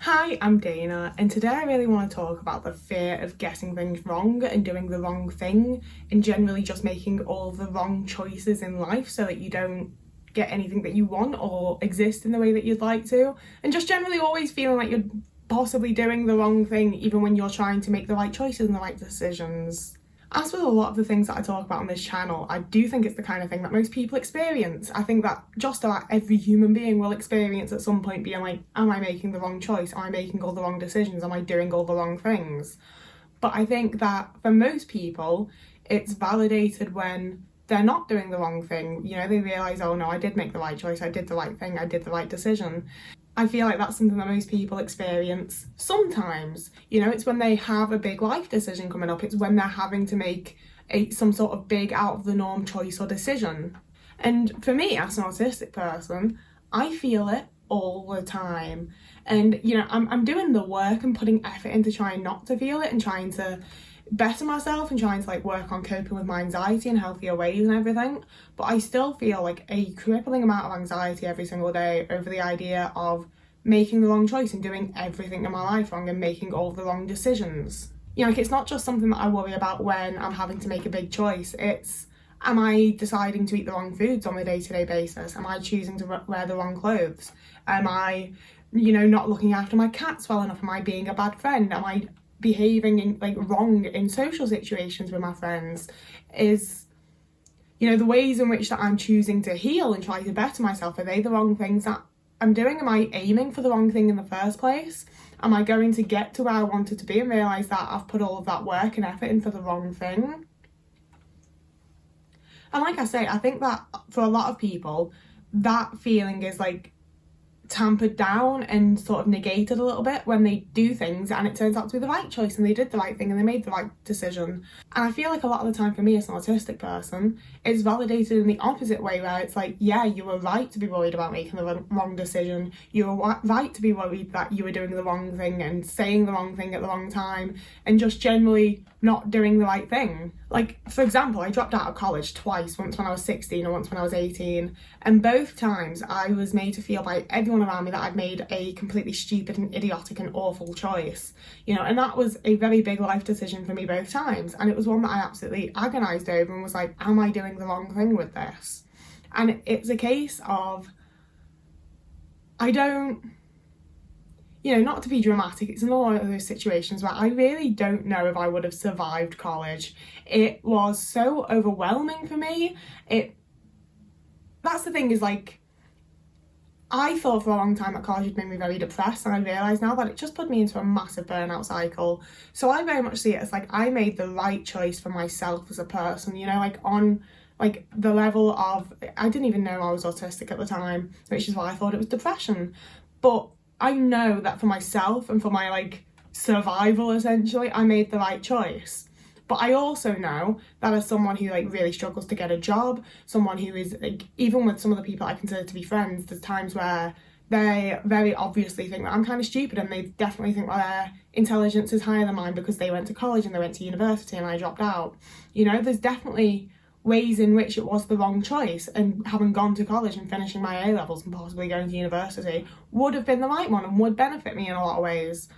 Hi, I'm Dana, and today I really want to talk about the fear of getting things wrong and doing the wrong thing, and generally just making all the wrong choices in life so that you don't get anything that you want or exist in the way that you'd like to, and just generally always feeling like you're possibly doing the wrong thing even when you're trying to make the right choices and the right decisions. As with a lot of the things that I talk about on this channel, I do think it's the kind of thing that most people experience. I think that just about every human being will experience at some point being like, am I making the wrong choice? Am I making all the wrong decisions? Am I doing all the wrong things? But I think that for most people, it's validated when they're not doing the wrong thing. You know, they realise, oh no, I did make the right choice, I did the right thing, I did the right decision. I feel like that's something that most people experience sometimes. You know, it's when they have a big life decision coming up, it's when they're having to make some sort of big out of the norm choice or decision. And for me, as an autistic person, I feel it all the time. And, you know, I'm doing the work and putting effort into trying not to feel it and trying to better myself and trying to like work on coping with my anxiety in healthier ways and everything, but I still feel like a crippling amount of anxiety every single day over the idea of making the wrong choice and doing everything in my life wrong and making all the wrong decisions. You know, like it's not just something that I worry about when I'm having to make a big choice. It's, am I deciding to eat the wrong foods on a day-to-day basis? Am I choosing to wear the wrong clothes? Am I, you know, not looking after my cats well enough? Am I being a bad friend? Am I behaving in, like wrong in social situations with my friends? Is, you know, the ways in which that I'm choosing to heal and try to better myself, are they the wrong things that I'm doing? Am I aiming for the wrong thing in the first place? Am I going to get to where I wanted to be and realise that I've put all of that work and effort in for the wrong thing? And like I say, I think that for a lot of people, that feeling is like tampered down and sort of negated a little bit when they do things and it turns out to be the right choice and they did the right thing and they made the right decision. And I feel like a lot of the time for me as an autistic person, it's validated in the opposite way, where it's like, yeah, you were right to be worried about making the wrong decision, you were right to be worried that you were doing the wrong thing and saying the wrong thing at the wrong time and just generally not doing the right thing. Like, for example, I dropped out of college twice, once when I was 16 and once when I was 18, and both times I was made to feel by everyone around me that I'd made a completely stupid and idiotic and awful choice, you know, and that was a very big life decision for me both times, and it was one that I absolutely agonised over and was like, am I doing the wrong thing with this? And it's a case of, I don't, you know, not to be dramatic, it's another one of those situations where I really don't know if I would have survived college. It was so overwhelming for me. That's the thing, is like, I thought for a long time that college had made me very depressed, and I realise now that it just put me into a massive burnout cycle. So I very much see it as like, I made the right choice for myself as a person, you know, like on like the level of, I didn't even know I was autistic at the time, which is why I thought it was depression. But I know that for myself and for my like survival, essentially, I made the right choice. But I also know that as someone who like really struggles to get a job, someone who is like, even with some of the people I consider to be friends, there's times where they very obviously think that I'm kind of stupid, and they definitely think that their intelligence is higher than mine because they went to college and they went to university and I dropped out. You know, there's definitely ways in which it was the wrong choice, and having gone to college and finishing my A-levels and possibly going to university would have been the right one and would benefit me in a lot of ways.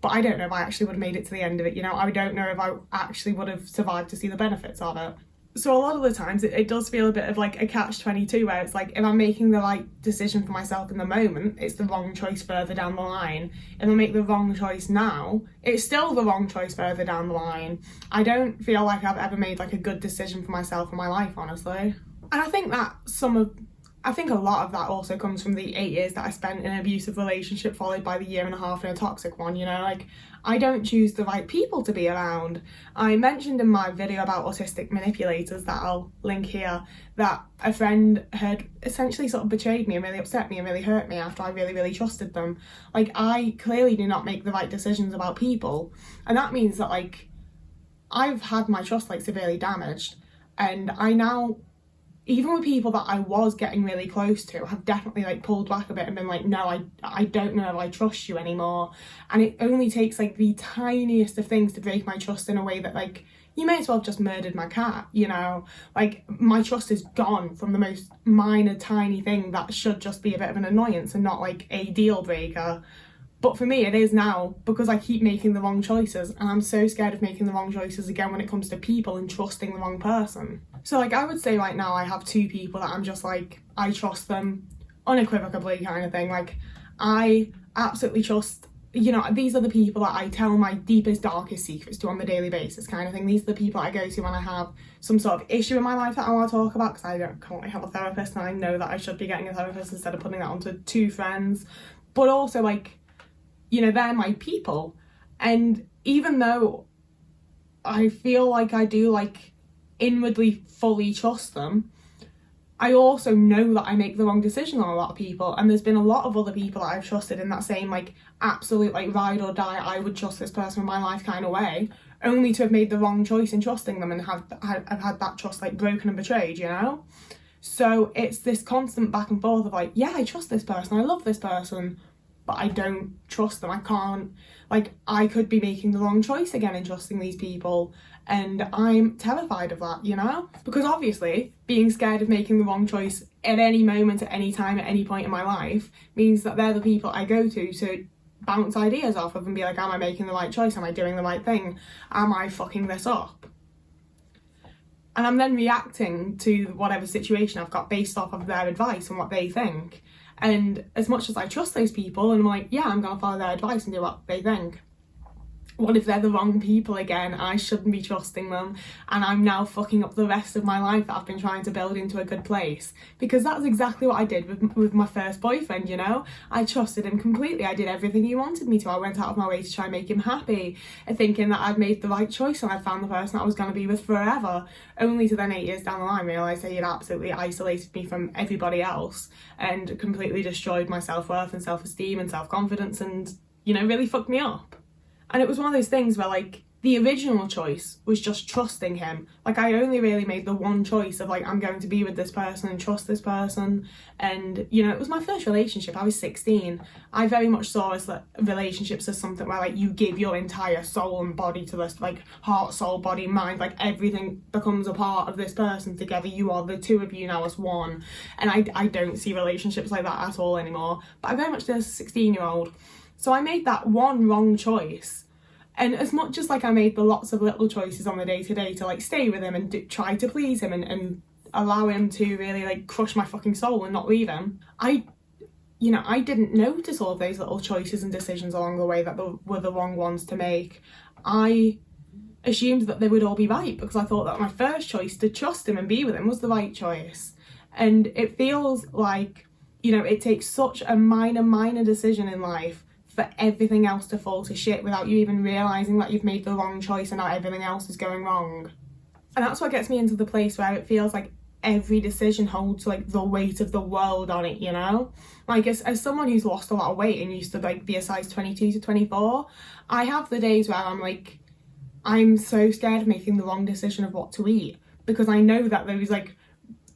But I don't know if I actually would have made it to the end of it, you know, I don't know if I actually would have survived to see the benefits of it. So a lot of the times it does feel a bit of like a catch-22, where it's like, if I'm making the right decision for myself in the moment, it's the wrong choice further down the line. If I make the wrong choice now, it's still the wrong choice further down the line. I don't feel like I've ever made like a good decision for myself in my life, honestly. And I think that a lot of that also comes from the 8 years that I spent in an abusive relationship, followed by the 1.5 years in a toxic one, you know, like, I don't choose the right people to be around. I mentioned in my video about autistic manipulators, that I'll link here, that a friend had essentially sort of betrayed me and really upset me and really hurt me after I really, really trusted them. Like, I clearly do not make the right decisions about people, and that means that, like, I've had my trust, like, severely damaged, and I now, even with people that I was getting really close to, have definitely like pulled back a bit and been like, no, I don't know if I trust you anymore. And it only takes like the tiniest of things to break my trust in a way that, like, you may as well have just murdered my cat, you know? Like, my trust is gone from the most minor, tiny thing that should just be a bit of an annoyance and not like a deal breaker. But for me, it is now, because I keep making the wrong choices, and I'm so scared of making the wrong choices again when it comes to people and trusting the wrong person. So like, I would say right now I have 2 people that I'm just like, I trust them unequivocally kind of thing. Like, I absolutely trust, you know, these are the people that I tell my deepest, darkest secrets to on the daily basis kind of thing. These are the people I go to when I have some sort of issue in my life that I want to talk about, because I don't currently have a therapist, and I know that I should be getting a therapist instead of putting that onto 2 friends. But also, like, you know, they're my people. And even though I feel like I do, like, inwardly fully trust them, I also know that I make the wrong decision on a lot of people. And there's been a lot of other people that I've trusted in that same, like, absolute, like, ride or die, I would trust this person in my life kind of way, only to have made the wrong choice in trusting them and have had that trust, like, broken and betrayed, you know? So it's this constant back and forth of, like, yeah, I trust this person, I love this person, but I don't trust them. I can't, like, I could be making the wrong choice again in trusting these people, and I'm terrified of that, you know? Because obviously, being scared of making the wrong choice at any moment, at any time, at any point in my life means that they're the people I go to bounce ideas off of and be like, am I making the right choice? Am I doing the right thing? Am I fucking this up? And I'm then reacting to whatever situation I've got based off of their advice and what they think. And as much as I trust those people and I'm like, yeah, I'm going to follow their advice and do what they think, what if they're the wrong people again? I shouldn't be trusting them, and I'm now fucking up the rest of my life that I've been trying to build into a good place. Because that's exactly what I did with my first boyfriend, you know? I trusted him completely. I did everything he wanted me to. I went out of my way to try and make him happy, and thinking that I'd made the right choice and I'd found the person that I was going to be with forever, only to then 8 years down the line realise that he'd absolutely isolated me from everybody else and completely destroyed my self-worth and self-esteem and self-confidence, and, you know, really fucked me up. And it was one of those things where, like, the original choice was just trusting him. Like, I only really made the one choice of, like, I'm going to be with this person and trust this person. And, you know, it was my first relationship. I was 16. I very much saw relationships as something where, like, you give your entire soul and body to this, like, heart, soul, body, mind. Like, everything becomes a part of this person together. You are the 2 of you now as one. And I don't see relationships like that at all anymore. But I very much did as a 16-year-old. So I made that one wrong choice. And as much as, like, I made the lots of little choices on the day-to-day to, like, stay with him and try to please him and allow him to really, like, crush my fucking soul and not leave him, I didn't notice all of those little choices and decisions along the way that were the wrong ones to make. I assumed that they would all be right because I thought that my first choice to trust him and be with him was the right choice. And it feels like, you know, it takes such a minor decision in life for everything else to fall to shit without you even realising that you've made the wrong choice and now everything else is going wrong. And that's what gets me into the place where it feels like every decision holds, like, the weight of the world on it, you know? Like, as someone who's lost a lot of weight and used to, like, be a size 22 to 24, I have the days where I'm like, I'm so scared of making the wrong decision of what to eat, because I know that there's, like,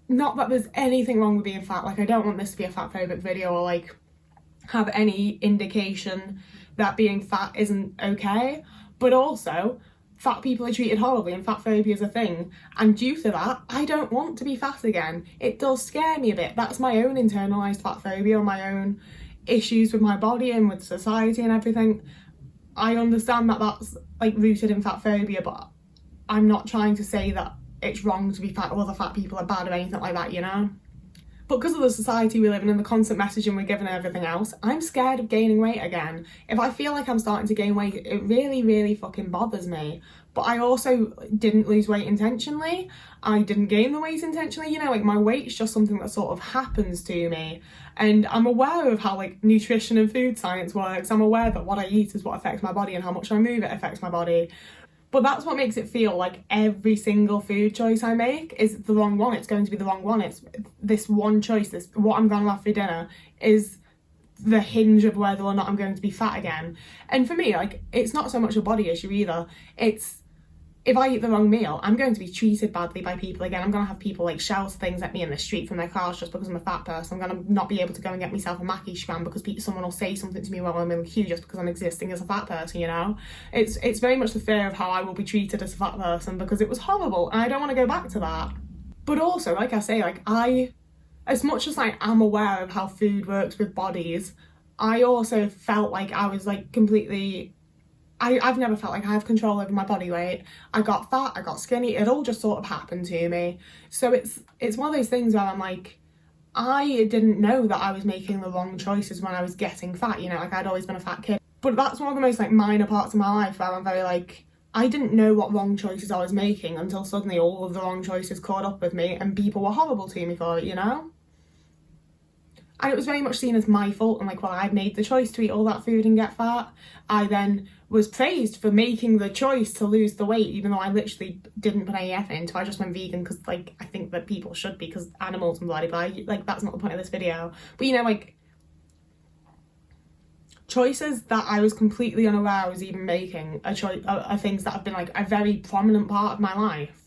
not that there's anything wrong with being fat, like, I don't want this to be a fat phobic video or, like, have any indication that being fat isn't okay, but also fat people are treated horribly and fat phobia is a thing, and due to that I don't want to be fat again. It does scare me a bit. That's my own internalised fat phobia, my own issues with my body and with society and everything. I understand that that's, like, rooted in fat phobia, but I'm not trying to say that it's wrong to be fat or other fat people are bad or anything like that, you know? But because of the society we live in and the constant messaging we're given and everything else, I'm scared of gaining weight again. If I feel like I'm starting to gain weight, it really, really fucking bothers me. But I also didn't lose weight intentionally. I didn't gain the weight intentionally, you know, like, my weight's just something that sort of happens to me. And I'm aware of how, like, nutrition and food science works. I'm aware that what I eat is what affects my body and how much I move it affects my body. But that's what makes it feel like every single food choice I make is the wrong one. It's going to be the wrong one. It's this one choice, this what I'm going to have for dinner is the hinge of whether or not I'm going to be fat again. And for me, like, it's not so much a body issue either. It's, if I eat the wrong meal, I'm going to be treated badly by people again. I'm going to have people, like, shout things at me in the street from their cars just because I'm a fat person. I'm going to not be able to go and get myself a Mackie scram because someone will say something to me while I'm in the queue just because I'm existing as a fat person, you know? It's very much the fear of how I will be treated as a fat person because it was horrible and I don't want to go back to that. But also, like I say, like, as much as I am aware of how food works with bodies, I also felt like I was like completely, I've never felt like I have control over my body weight. I got fat, I got skinny, it all just sort of happened to me. So it's one of those things where I'm like, I didn't know that I was making the wrong choices when I was getting fat, you know, like I'd always been a fat kid. But that's one of the most like minor parts of my life where I'm very like, I didn't know what wrong choices I was making until suddenly all of the wrong choices caught up with me and people were horrible to me for it, you know? And it was very much seen as my fault, and like, well, I'd made the choice to eat all that food and get fat. I then was praised for making the choice to lose the weight, even though I literally didn't put any effort into it. I just went vegan because like I think that people should be, because animals and blah blah blah. Like that's not the point of this video. But you know, like choices that I was completely unaware I was even making are things that have been like a very prominent part of my life.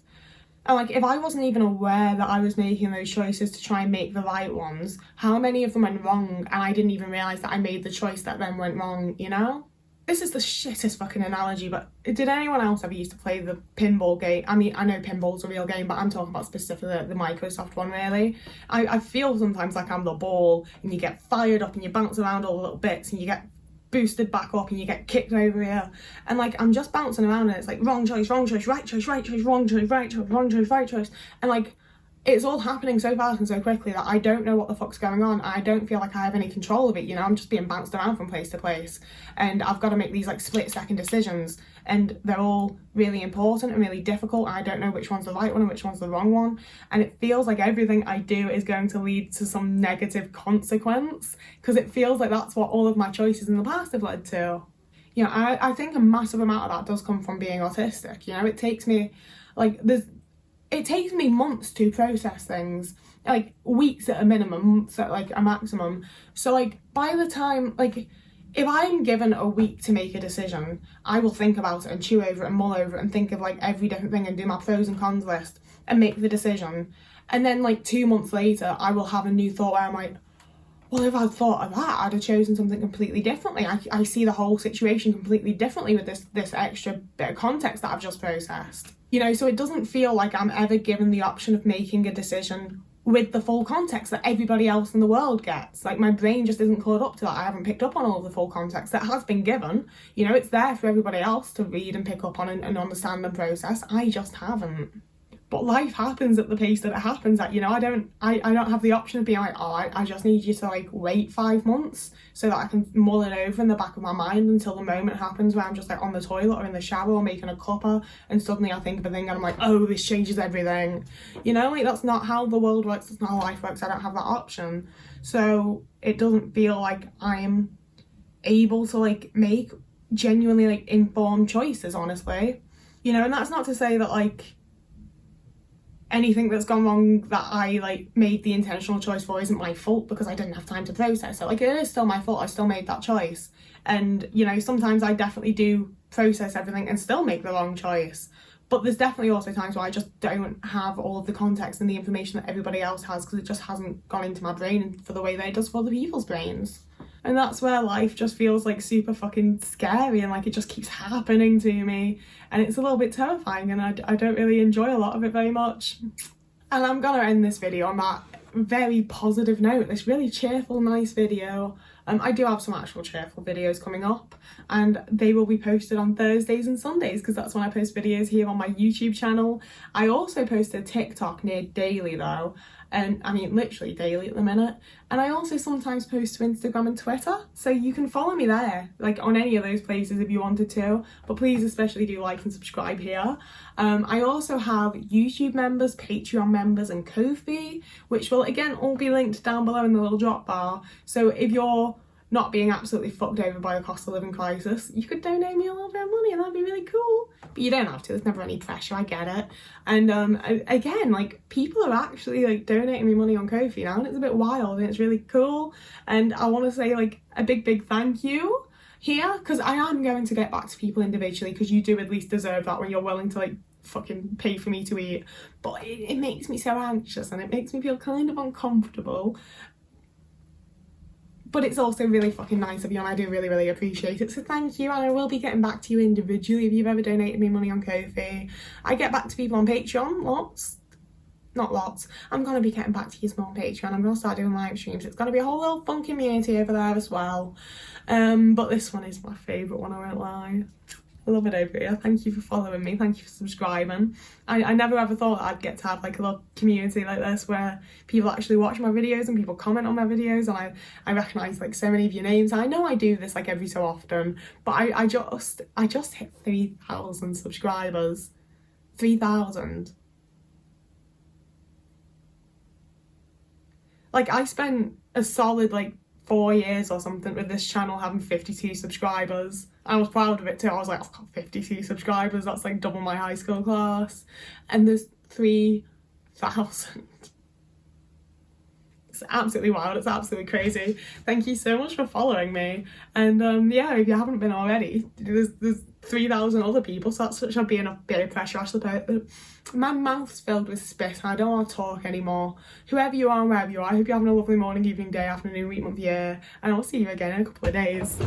And like, if I wasn't even aware that I was making those choices to try and make the right ones, how many of them went wrong and I didn't even realise that I made the choice that then went wrong, you know? This is the shittest fucking analogy, but did anyone else ever used to play the pinball game? I mean, I know pinball's a real game, but I'm talking about specifically the Microsoft one, really. I feel sometimes like I'm the ball, and you get fired up and you bounce around all the little bits and you get boosted back up and you get kicked over here, and like I'm just bouncing around and it's like wrong choice, right choice, wrong choice, right choice, wrong choice, right choice, and like it's all happening so fast and so quickly that I don't know what the fuck's going on. I don't feel like I have any control of it, you know. I'm just being bounced around from place to place, and I've got to make these like split-second decisions, and they're all really important and really difficult. I don't know which one's the right one and which one's the wrong one, and it feels like everything I do is going to lead to some negative consequence, because it feels like that's what all of my choices in the past have led to. You know, I think a massive amount of that does come from being autistic. You know, it takes me months to process things, like weeks at a minimum, months at like a maximum. So like by the time, like if I'm given a week to make a decision, I will think about it and chew over it and mull over it and think of like every different thing and do my pros and cons list and make the decision. And then like 2 months later, I will have a new thought where I'm like, well, if I'd thought of that, I'd have chosen something completely differently. I see the whole situation completely differently with this extra bit of context that I've just processed. You know, so it doesn't feel like I'm ever given the option of making a decision with the full context that everybody else in the world gets. Like my brain just isn't caught up to that. I haven't picked up on all of the full context that has been given. You know, it's there for everybody else to read and pick up on and understand and process. I just haven't. But life happens at the pace that it happens at, you know. I don't have the option of being like, oh, I just need you to like wait 5 months so that I can mull it over in the back of my mind until the moment happens where I'm just like on the toilet or in the shower or making a cuppa and suddenly I think of a thing and I'm like, oh, this changes everything. You know, like that's not how the world works, that's not how life works. I don't have that option. So it doesn't feel like I'm able to like make genuinely like informed choices, honestly. You know, and that's not to say that like anything that's gone wrong that I like made the intentional choice for isn't my fault, because I didn't have time to process it. Like it is still my fault, I still made that choice. And you know, sometimes I definitely do process everything and still make the wrong choice, but there's definitely also times where I just don't have all of the context and the information that everybody else has, because it just hasn't gone into my brain for the way that it does for other people's brains. And that's where life just feels like super fucking scary, and like it just keeps happening to me, and it's a little bit terrifying, and I don't really enjoy a lot of it very much. And I'm gonna end this video on that very positive note, this really cheerful, nice video. I do have some actual cheerful videos coming up, and they will be posted on Thursdays and Sundays, because that's when I post videos here on my YouTube channel. I also post a TikTok near daily though, and I mean literally daily at the minute, and I also sometimes post to Instagram and Twitter, so you can follow me there, like on any of those places if you wanted to, but please especially do like and subscribe here. I also have YouTube members, Patreon members and Ko-fi, which will again all be linked down below in the little drop bar. So if you're not being absolutely fucked over by the cost of living crisis, you could donate me a little bit of money and that'd be really cool. But you don't have to, there's never any pressure, I get it. And again, like people are actually like donating me money on Ko-fi now, and it's a bit wild and it's really cool. And I want to say like a big thank you here, because I am going to get back to people individually, because you do at least deserve that when you're willing to like fucking pay for me to eat. But it makes me so anxious and it makes me feel kind of uncomfortable. But it's also really fucking nice of you, and I do really appreciate it, so thank you. And I will be getting back to you individually if you've ever donated me money on Ko-fi. I get back to people on Patreon lots. not lots. I'm going to be getting back to you on Patreon. I'm going to start doing live streams. It's going to be a whole little fun community over there as well. But this one is my favourite one, I won't lie. I love it over here. Thank you for following me. Thank you for subscribing. I never ever thought I'd get to have like a little community like this where people actually watch my videos and people comment on my videos, and I recognise like so many of your names. I know I do this like every so often, but I just hit 3,000 subscribers. 3,000. Like, I spent a solid like 4 years or something with this channel having 52 subscribers. I was proud of it too. I was like, I've got 52 subscribers, that's like double my high school class. And there's 3,000. It's absolutely wild, it's absolutely crazy. Thank you so much for following me. And yeah, if you haven't been already, there's 3,000 other people, so that should be enough bit of pressure, I suppose. My mouth's filled with spit and I don't want to talk anymore. Whoever you are and wherever you are, I hope you're having a lovely morning, evening, day, afternoon, week, month, year, and I'll see you again in a couple of days.